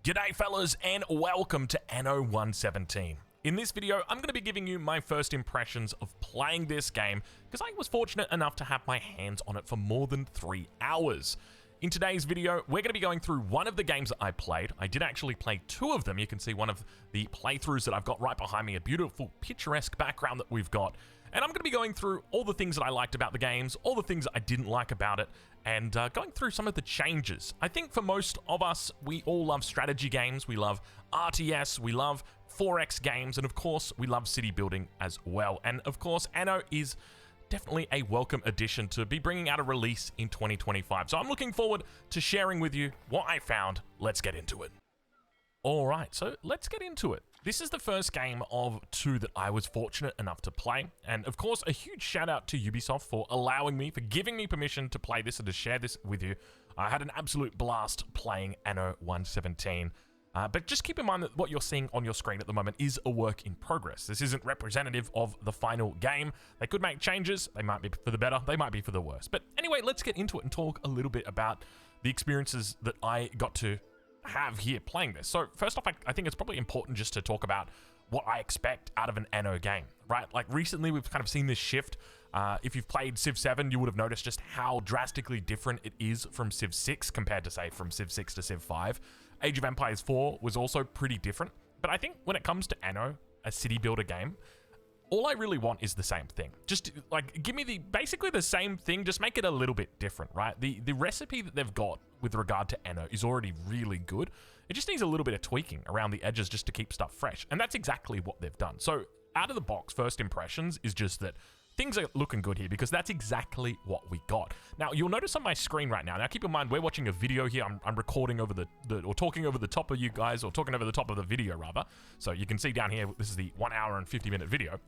G'day fellas and welcome to Anno 117. In this video, I'm going to be giving you my first impressions of playing this game because I was fortunate enough to have my hands on it for more than 3 hours. In today's video, we're going to be going through one of the games that I played. I did actually play 2 of them. You can see one of the playthroughs that I've got right behind me, a beautiful picturesque background that we've got. And I'm going to be going through all the things that I liked about the games, all the things that I didn't like about it, and going through some of the changes. I think for most of us, we all love strategy games, we love RTS, we love 4X games, and of course, we love city building as well. And of course, Anno is definitely a welcome addition to be bringing out a release in 2025. So I'm looking forward to sharing with you what I found. Let's get into it. Alright, so let's get into it. This is the first game of 2 that I was fortunate enough to play, and of course a huge shout out to Ubisoft for allowing me, for giving me permission to play this and to share this with you. I had an absolute blast playing Anno 117. But just keep in mind that what you're seeing on your screen at the moment is a work in progress. This isn't representative of the final game. They could make changes. They might be for the better. They might be for the worse. But anyway, let's get into it and talk a little bit about the experiences that I got to have here playing this. So first off, I think it's probably important just to talk about what I expect out of an Anno game, right? Like recently we've kind of seen this shift. If you've played Civ 7, you would have noticed just how drastically different it is from Civ 6 compared to, say, from Civ 6 to Civ 5. Age of Empires 4 was also pretty different. But I think when it comes to Anno, a city builder game, all I really want is the same thing. Just like give me basically the same thing, just make it a little bit different, right? The recipe that they've got with regard to Anno is already really good. It just needs a little bit of tweaking around the edges just to keep stuff fresh. And that's exactly what they've done. So out of the box, first impressions is just that things are looking good here because that's exactly what we got. Now, you'll notice on my screen right now, keep in mind, we're watching a video here. I'm recording over or talking over the top of you guys, or talking over the top of the video, rather. So you can see down here, this is the 1 hour and 50-minute video.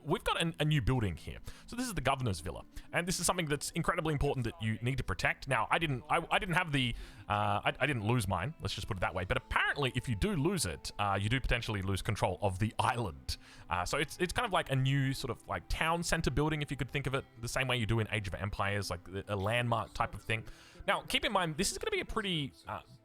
We've got a new building here. So this is the governor's villa, and this is something that's incredibly important that you need to protect. Now, I didn't have the I didn't lose mine. Let's just put it that way. But apparently, if you do lose it, you do potentially lose control of the island. So it's kind of like a new sort of like town center building, if you could think of it the same way you do in Age of Empires, like a landmark type of thing. Now, keep in mind, this is going to be a pretty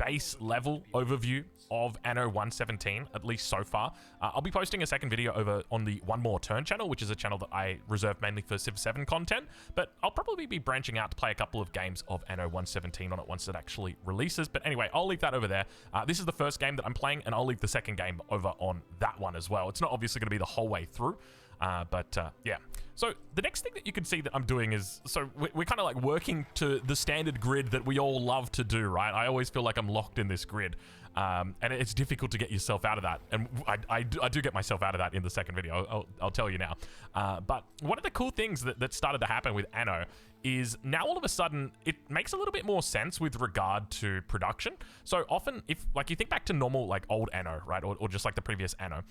base level overview of Anno 117, at least so far. I'll be posting a second video over on the One More Turn channel, which is a channel that I reserve mainly for Civ 7 content, but I'll probably be branching out to play a couple of games of Anno 117 on it once it actually releases. But anyway, I'll leave that over there. This is the first game that I'm playing, and I'll leave the second game over on that one as well. It's not obviously going to be the whole way through, but yeah. So the next thing that you can see that I'm doing is, so we're kind of like working to the standard grid that we all love to do, right? I always feel like I'm locked in this grid, and it's difficult to get yourself out of that. And I do get myself out of that in the second video, I'll tell you now. But one of the cool things that started to happen with Anno is now all of a sudden it makes a little bit more sense with regard to production. So often, if like you think back to normal like old Anno, right, or just like the previous Anno,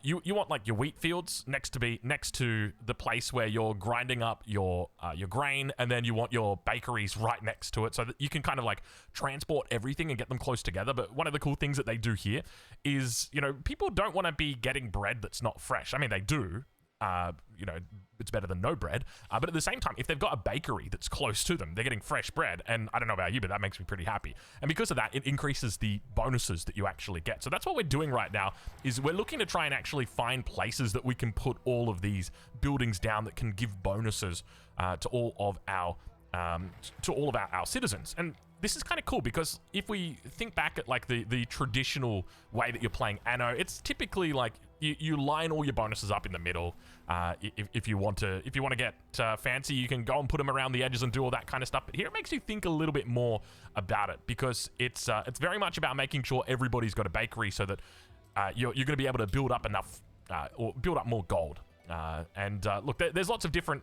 you want like your wheat fields next to the place where you're grinding up your grain, and then you want your bakeries right next to it so that you can kind of like transport everything and get them close together. But one of the cool things that they do here is, you know, people don't want to be getting bread that's not fresh. I mean, they do. You know, it's better than no bread. But at the same time, if they've got a bakery that's close to them, they're getting fresh bread. And I don't know about you, but that makes me pretty happy. And because of that, it increases the bonuses that you actually get. So that's what we're doing right now, is we're looking to try and actually find places that we can put all of these buildings down that can give bonuses to all of our citizens. And this is kind of cool because if we think back at like the traditional way that you're playing Anno, it's typically like you line all your bonuses up in the middle. If you want to get fancy, you can go and put them around the edges and do all that kind of stuff. But here it makes you think a little bit more about it, because it's very much about making sure everybody's got a bakery so that you're going to be able to build up enough or build up more gold. Look, there's lots of different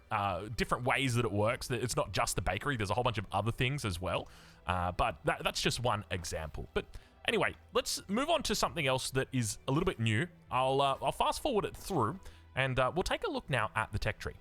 ways that it works. It's not just the bakery. There's a whole bunch of other things as well. But that's just one example. But anyway, let's move on to something else that is a little bit new. I'll fast forward it through, and we'll take a look now at the tech tree.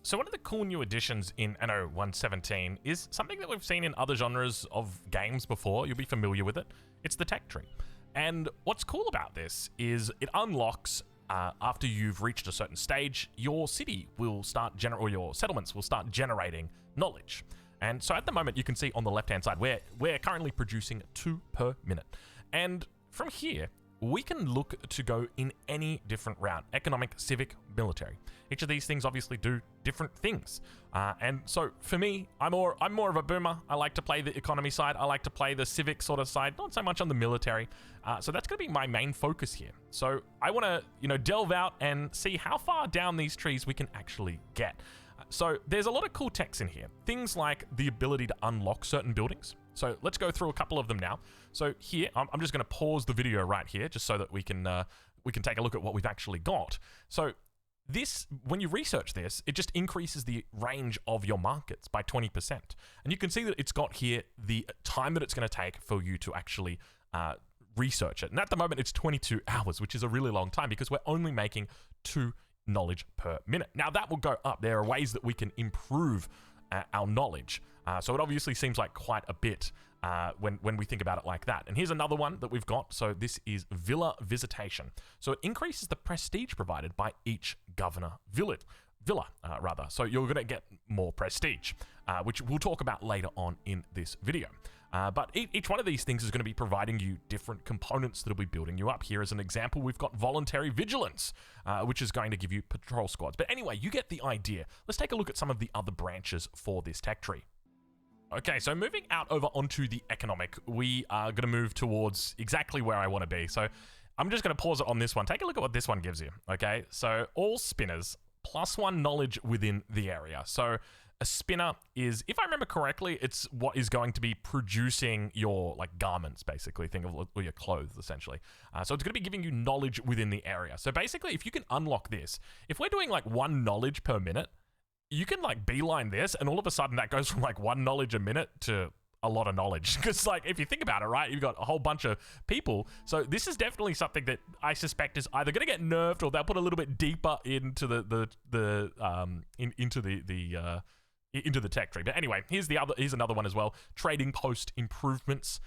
So one of the cool new additions in Anno 117 is something that we've seen in other genres of games before. You'll be familiar with it. It's the tech tree. And what's cool about this is it unlocks after you've reached a certain stage, your city will start or your settlements will start generating knowledge. And so at the moment, you can see on the left-hand side, we're currently producing 2 per minute. And from here, we can look to go in any different route: economic, civic, military. Each of these things obviously do different things. And so for me, I'm more of a boomer. I like to play the economy side. I like to play the civic sort of side, not so much on the military. So that's going to be my main focus here. So I want to, delve out and see how far down these trees we can actually get. So there's a lot of cool techs in here. Things like the ability to unlock certain buildings. So let's go through a couple of them now. So here, I'm just going to pause the video right here just so that we can take a look at what we've actually got. So this, when you research this, it just increases the range of your markets by 20%. And you can see that it's got here the time that it's going to take for you to actually research it. And at the moment, it's 22 hours, which is a really long time because we're only making 2 knowledge per minute. Now, that will go up. There are ways that we can improve our knowledge. So it obviously seems like quite a bit when we think about it like that. And here's another one that we've got. So this is Villa Visitation. So it increases the prestige provided by each governor villa. So you're going to get more prestige, which we'll talk about later on in this video. But each one of these things is going to be providing you different components that will be building you up. Here as an example, we've got voluntary vigilance, which is going to give you patrol squads. But anyway, you get the idea. Let's take a look at some of the other branches for this tech tree. Okay, so moving out over onto the economic, we are going to move towards exactly where I want to be. So I'm just going to pause it on this one. Take a look at what this one gives you. Okay, so all spinners, +1 knowledge within the area. So a spinner is, if I remember correctly, it's what is going to be producing your garments, basically. Think of your clothes, essentially. So it's going to be giving you knowledge within the area. So basically, if you can unlock this, if we're doing 1 knowledge per minute, you can beeline this, and all of a sudden that goes from 1 knowledge a minute to a lot of knowledge. Because if you think about it, right, you've got a whole bunch of people. So this is definitely something that I suspect is either going to get nerfed or they'll put a little bit deeper into into the tech tree. But anyway, here's another one as well. Trading post improvements.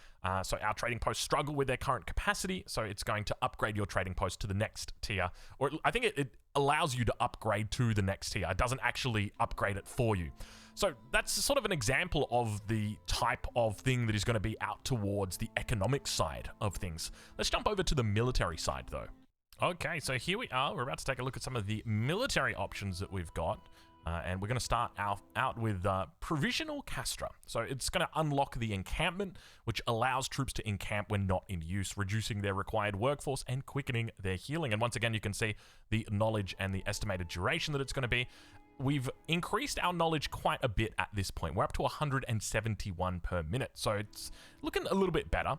So our trading posts struggle with their current capacity, so it's going to upgrade your trading post to the next tier. Or I think it allows you to upgrade to the next tier. It doesn't actually upgrade it for you. So that's sort of an example of the type of thing that is going to be out towards the economic side of things. Let's jump over to the military side, though. Okay, so here we are. We're about to take a look at some of the military options that we've got. And we're going to start out with Provisional Castra. So it's going to unlock the encampment, which allows troops to encamp when not in use, reducing their required workforce and quickening their healing. And once again, you can see the knowledge and the estimated duration that it's going to be. We've increased our knowledge quite a bit at this point. We're up to 171 per minute, so it's looking a little bit better.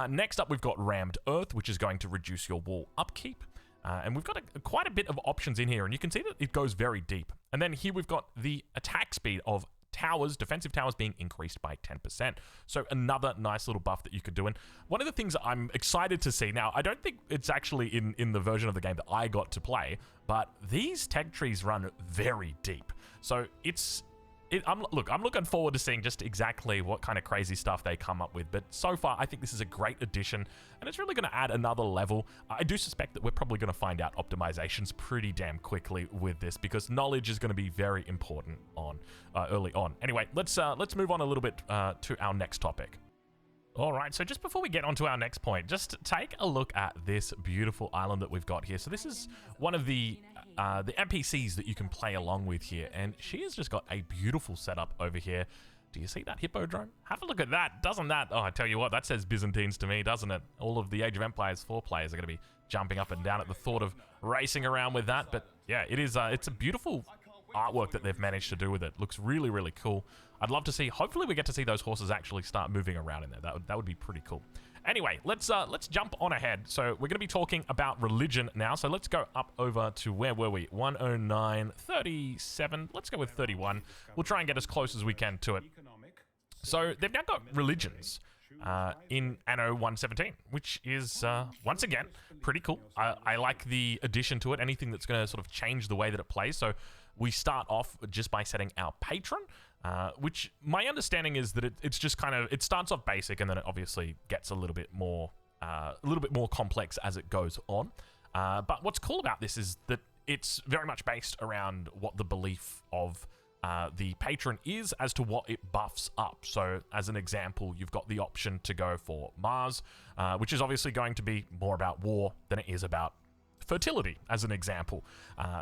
Next up, we've got Rammed Earth, which is going to reduce your wall upkeep. And we've got quite a bit of options in here, and you can see that it goes very deep. And then here we've got the attack speed of towers, defensive towers being increased by 10%. So another nice little buff that you could do. And one of the things I'm excited to see now, I don't think it's actually in the version of the game that I got to play, but these tech trees run very deep. So I'm looking forward to seeing just exactly what kind of crazy stuff they come up with. But so far, I think this is a great addition, and it's really going to add another level. I do suspect that we're probably going to find out optimizations pretty damn quickly with this, because knowledge is going to be very important early on. Anyway, let's move on a little bit to our next topic. All right, so just before we get on to our next point, just take a look at this beautiful island that we've got here. So this is one of the NPCs that you can play along with here, and she has just got a beautiful setup over here. Do you see that Hippodrome? Have a look at that. Doesn't that, oh, I tell you what, that says Byzantines to me, doesn't it? All of the Age of Empires 4 players are going to be jumping up and down at the thought of racing around with that. But yeah, it's a beautiful artwork that they've managed to do with it. Looks really, really cool. I'd love to see, hopefully we get to see those horses actually start moving around in there. That would be pretty cool. Anyway, let's jump on ahead. So we're going to be talking about religion now. So let's go up over to, where were we? 109, 37. Let's go with 31. We'll try and get as close as we can to it. So they've now got religions in Anno 117, which is, once again, pretty cool. I like the addition to it, anything that's going to sort of change the way that it plays. So we start off just by setting our patron, which my understanding is that it's just kind of, it starts off basic and then it obviously gets a little bit more complex as it goes on. But what's cool about this is that it's very much based around what the belief of the patron is as to what it buffs up. So as an example, you've got the option to go for Mars, which is obviously going to be more about war than it is about fertility, as an example.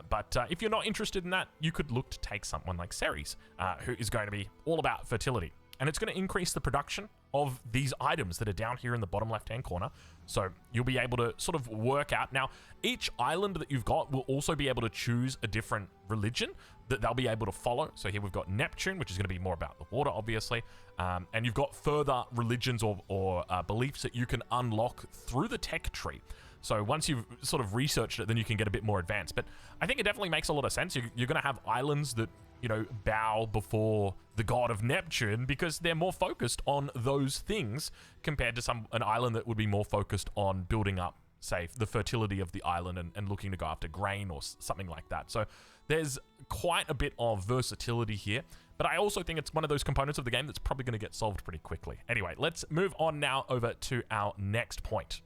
But if you're not interested in that, you could look to take someone like Ceres, who is going to be all about fertility. And it's going to increase the production of these items that are down here in the bottom left-hand corner. So you'll be able to sort of work out. Now, each island that you've got will also be able to choose a different religion that they'll be able to follow. So here we've got Neptune, which is going to be more about the water, obviously. And you've got further religions or beliefs that you can unlock through the tech tree. So once you've sort of researched it, then you can get a bit more advanced. But I think it definitely makes a lot of sense. You're going to have islands that, you know, bow before the god of Neptune because they're more focused on those things compared to an island that would be more focused on building up, say, the fertility of the island and looking to go after grain or something like that. So there's quite a bit of versatility here, but I also think it's one of those components of the game that's probably going to get solved pretty quickly. Anyway, let's move on now over to our next point.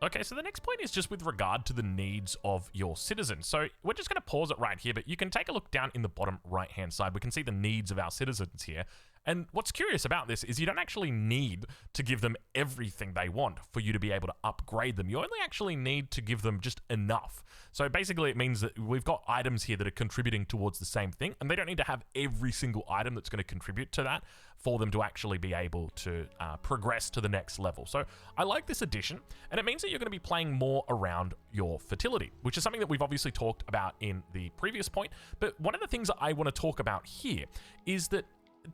Okay, so the next point is just with regard to the needs of your citizens. So we're just going to pause it right here, but you can take a look down in the bottom right-hand side. We can see the needs of our citizens here. And what's curious about this is you don't actually need to give them everything they want for you to be able to upgrade them. You only actually need to give them just enough. So basically it means that we've got items here that are contributing towards the same thing, and they don't need to have every single item that's going to contribute to that for them to actually be able to progress to the next level. So I like this addition, and it means that you're going to be playing more around your fertility, which is something that we've obviously talked about in the previous point. But one of the things that I want to talk about here is that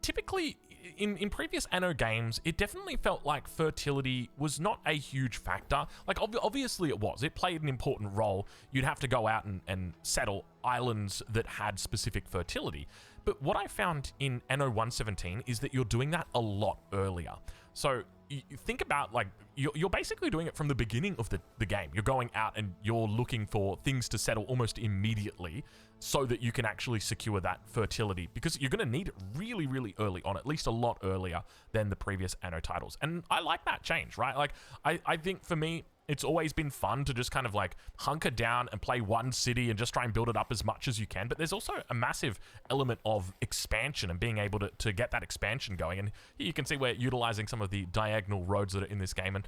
typically in previous Anno games, it definitely felt like fertility was not a huge factor. Like obviously it was. It played an important role. You'd have to go out and settle islands that had specific fertility. But what I found in Anno 117 is that you're doing that a lot earlier. So you think about, like, you're basically doing it from the beginning of the game. You're going out and you're looking for things to settle almost immediately so that you can actually secure that fertility, because you're going to need it really, really early on, at least a lot earlier than the previous Anno titles. And I like that change, right? Like, I think for me, it's always been fun to just kind of like hunker down and play one city and just try and build it up as much as you can. But there's also a massive element of expansion and being able to get that expansion going. And here you can see we're utilizing some of the diagonal roads that are in this game. And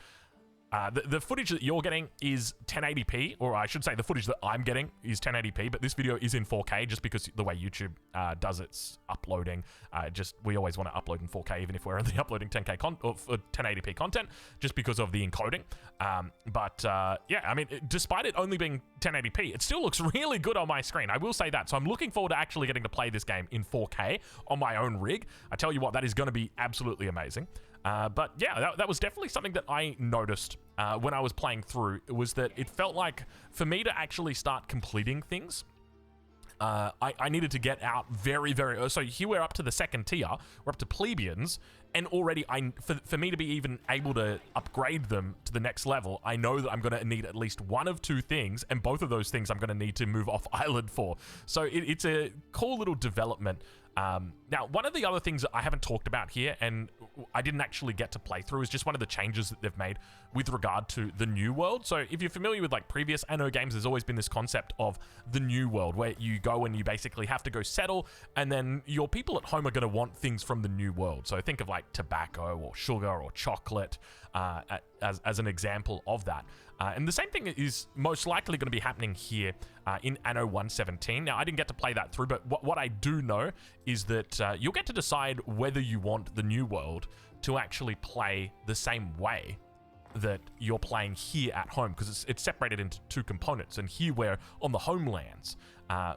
the footage that you're getting is 1080p, or I should say the footage that I'm getting is 1080p, but this video is in 4K just because the way YouTube does its uploading. We always want to upload in 4K even if we're only uploading 1080p content, just because of the encoding. Yeah, I mean, despite it only being 1080p, it still looks really good on my screen. I will say that. So I'm looking forward to actually getting to play this game in 4K on my own rig. I tell you what, that is going to be absolutely amazing. But yeah, that was definitely something that I noticed when I was playing through. It was that it felt like for me to actually start completing things, I needed to get out very, very early. So here we're up to the second tier. We're up to plebeians. And already, for me to be even able to upgrade them to the next level, I know that I'm going to need at least one of two things. And both of those things I'm going to need to move off island for. So it's a cool little development. Now, one of the other things that I haven't talked about here, and I didn't actually get to play through, is just one of the changes that they've made with regard to the new world. So if you're familiar with like previous Anno games, there's always been this concept of the new world where you go and you basically have to go settle, and then your people at home are going to want things from the new world. So think of like tobacco or sugar or chocolate as an example of that. And the same thing is most likely going to be happening here in Anno 117. Now, I didn't get to play that through, but what I do know is that you'll get to decide whether you want the new world to actually play the same way that you're playing here at home, because it's separated into two components. And here we're on the homelands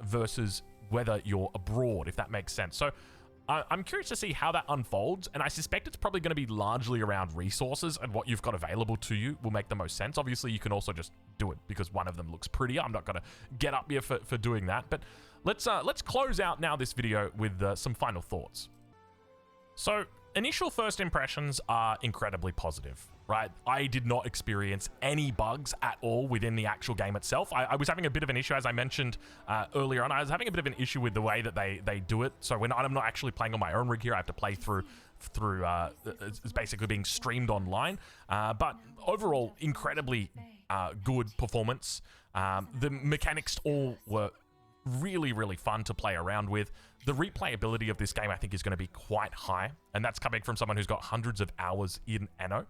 versus whether you're abroad, if that makes sense. So I'm curious to see how that unfolds, and I suspect it's probably going to be largely around resources, and what you've got available to you will make the most sense. Obviously, you can also just do it because one of them looks prettier. I'm not going to get up here for doing that, but let's close out now this video with some final thoughts. So, initial first impressions are incredibly positive, right? I did not experience any bugs at all within the actual game itself. I was having a bit of an issue, as I mentioned earlier on. I was having a bit of an issue with the way that they do it. So when I'm not actually playing on my own rig here, I have to play through it's basically being streamed online. But overall, incredibly good performance. The mechanics all were really, really fun to play around with. The replayability of this game, I think, is going to be quite high, and that's coming from someone who's got hundreds of hours in Anno.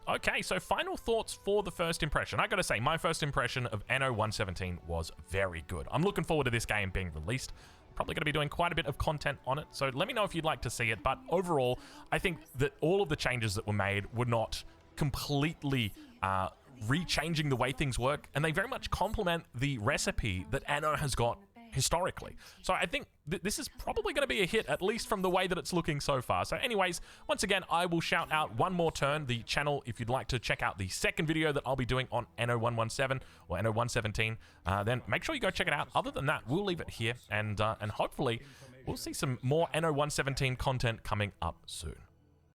Okay, so final thoughts for the first impression. I gotta say, my first impression of Anno 117 was very good. I'm looking forward to this game being released. Probably gonna be doing quite a bit of content on it, so let me know if you'd like to see it. But overall, I think that all of the changes that were made were not completely re-changing the way things work, and they very much complement the recipe that Anno has got historically. So I think this is probably going to be a hit, at least from the way that it's looking so far. So anyways, once again, I will shout out one more turn the channel if you'd like to check out the second video that I'll be doing on Anno 117 or Anno 117. Then make sure you go check it out. Other than that, we'll leave it here, and hopefully we'll see some more Anno 117 content coming up soon.